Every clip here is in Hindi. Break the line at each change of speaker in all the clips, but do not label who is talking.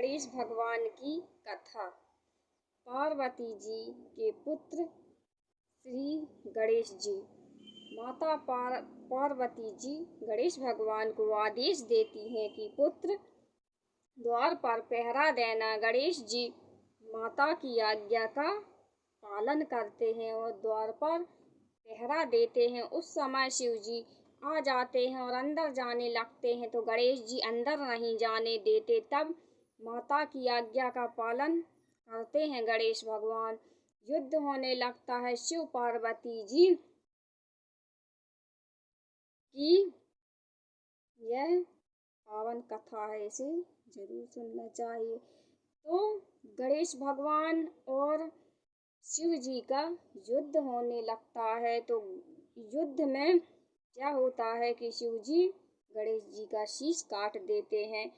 गणेश भगवान की कथा। पार्वती जी के पुत्र श्री गणेश जी। माता पार्वती जी गणेश भगवान को आदेश देती हैं कि पुत्र द्वार पर पहरा देना। गणेश जी माता की आज्ञा का पालन करते हैं और द्वार पर पहरा देते हैं। उस समय शिव जी आ जाते हैं और अंदर जाने लगते हैं तो गणेश जी अंदर नहीं जाने देते। तब माता की आज्ञा का पालन करते हैं गणेश भगवान। युद्ध होने लगता है। शिव पार्वती जी की यह पावन कथा है, इसे जरूर सुनना चाहिए। तो गणेश भगवान और शिव जी का युद्ध होने लगता है। तो युद्ध में क्या होता है कि शिव जी गणेश जी का शीश काट देते हैं।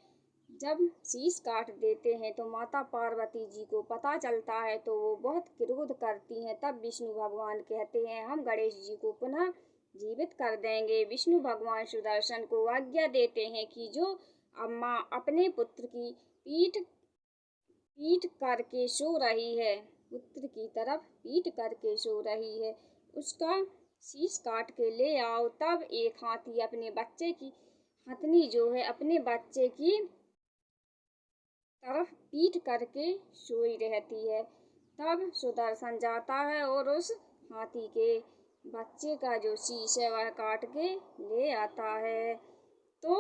जब शीश काट देते हैं तो माता पार्वती जी को पता चलता है तो वो बहुत क्रोध करती हैं। तब विष्णु भगवान कहते हैं हम गणेश जी को पुनः जीवित कर देंगे। विष्णु भगवान सुदर्शन को आज्ञा देते हैं कि जो अम्मा अपने पुत्र की पीठ करके सो रही है, पुत्र की तरफ पीठ करके सो रही है, उसका शीश काट के ले आओ। तब एक हाथी अपने बच्चे की हथनी जो है अपने बच्चे की तरफ पीठ करके सोई रहती है। तब सुदर्शन जाता है और उस हाथी के बच्चे का जो शीश है वह काट के ले आता है। तो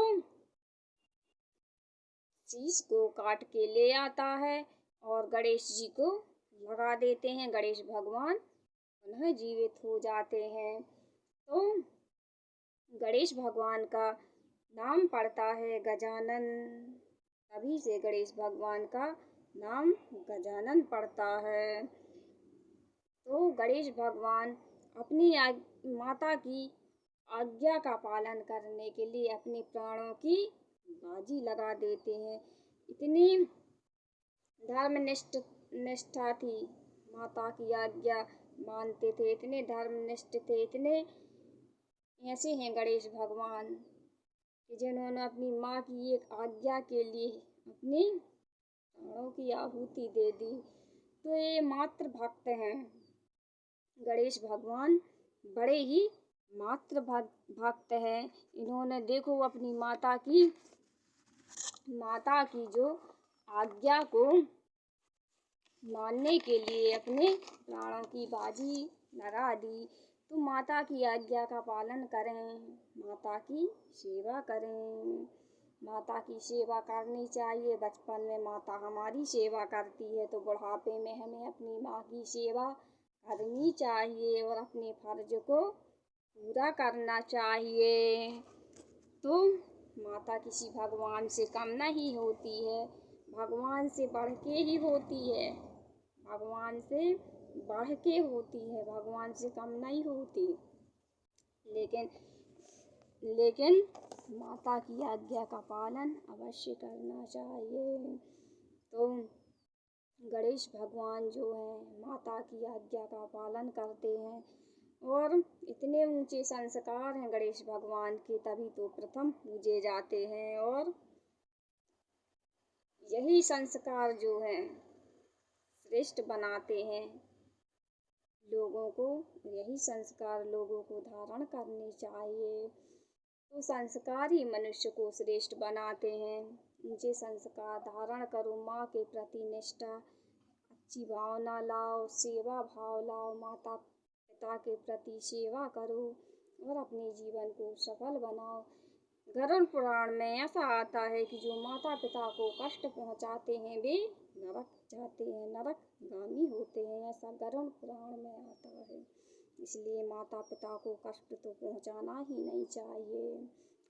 शीश को काट के ले आता है और गणेश जी को लगा देते हैं। गणेश भगवान पुनः जीवित हो जाते हैं। तो गणेश भगवान का नाम पड़ता है गजानन। तभी से गणेश भगवान का नाम गजानन पड़ता है। तो गणेश भगवान अपनी माता की आज्ञा का पालन करने के लिए अपने प्राणों की बाजी लगा देते हैं। इतनी निष्ठा थी, माता की आज्ञा मानते थे, इतने धर्मनिष्ठ थे, इतने ऐसे हैं गणेश भगवान कि जिन्होंने अपनी माँ की एक आज्ञा के लिए अपनी प्राणों की आहुति दे दी। तो ये मातृ भक्त हैं गणेश भगवान, बड़े ही मातृ भक्त हैं। इन्होंने देखो अपनी माता की जो आज्ञा को मानने के लिए अपने प्राणों की बाजी लगा दी। तो माता की आज्ञा का पालन करें, माता की सेवा करें। माता की सेवा करनी चाहिए। बचपन में माता हमारी सेवा करती है तो बुढ़ापे में हमें अपनी माँ की सेवा करनी चाहिए और अपने फर्ज को पूरा करना चाहिए। तो माता किसी भगवान से कम नहीं होती है, भगवान से बढ़ के ही होती है, भगवान से बढ़ के होती है, भगवान से कम नहीं होती। लेकिन माता की आज्ञा का पालन अवश्य करना चाहिए। तो गणेश भगवान जो है माता की आज्ञा का पालन करते हैं और इतने ऊंचे संस्कार हैं गणेश भगवान के, तभी तो प्रथम पूजे जाते हैं। और यही संस्कार जो है श्रेष्ठ बनाते हैं लोगों को, यही संस्कार लोगों को धारण करने चाहिए। तो संस्कार ही मनुष्य को श्रेष्ठ बनाते हैं। ऊंचे संस्कार धारण करो, माँ के प्रति निष्ठा, अच्छी भावना लाओ, सेवा भाव लाओ, माता पिता के प्रति सेवा करो और अपने जीवन को सफल बनाओ। गरुड़ पुराण में ऐसा आता है कि जो माता पिता को कष्ट पहुँचाते हैं वे नरक जाते हैं, नरकगामी होते हैं, ऐसा गरुड़ पुराण में आता है। इसलिए माता पिता को कष्ट तो पहुँचाना ही नहीं चाहिए।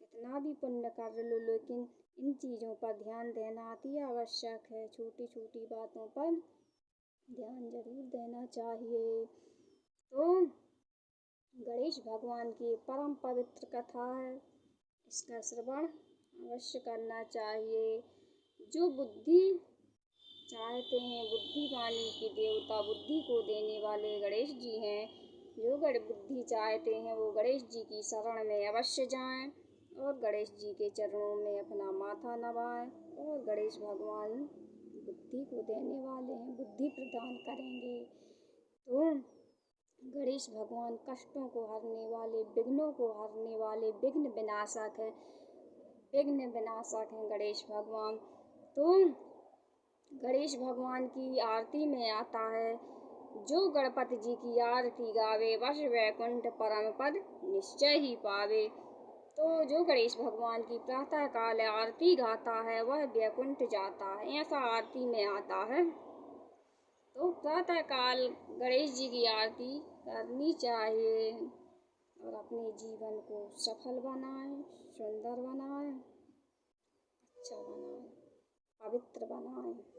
कितना भी पुण्य कर लो लेकिन इन चीज़ों पर ध्यान देना अति आवश्यक है। छोटी छोटी बातों पर ध्यान जरूर देना चाहिए। तो गणेश भगवान की परम पवित्र कथा है, इसका श्रवण अवश्य करना चाहिए। जो बुद्धि चाहते हैं, बुद्धि वाणी के देवता, बुद्धि को देने वाले गणेश जी हैं। जो बुद्धि चाहते हैं वो गणेश जी की शरण में अवश्य जाएं और गणेश जी के चरणों में अपना माथा नवाएं और गणेश गणेश भगवान बुद्धि को देने वाले हैं, बुद्धि प्रदान करेंगे। तो गणेश भगवान कष्टों को हरने वाले, विघ्नों को हरने वाले, विघ्न विनाशक है, विघ्न विनाशक हैं गणेश भगवान। तो गणेश भगवान की आरती में आता है, जो गणपति जी की आरती गावे वश वैकुंठ परम पद निश्चय ही पावे। तो जो गणेश भगवान की प्रातः काल आरती गाता है वह वैकुंठ जाता है, ऐसा आरती में आता है। तो प्रातः काल गणेश जी की आरती करनी चाहिए और अपने जीवन को सफल बनाएं, सुंदर बनाएं, अच्छा बनाएं, पवित्र बनाएं।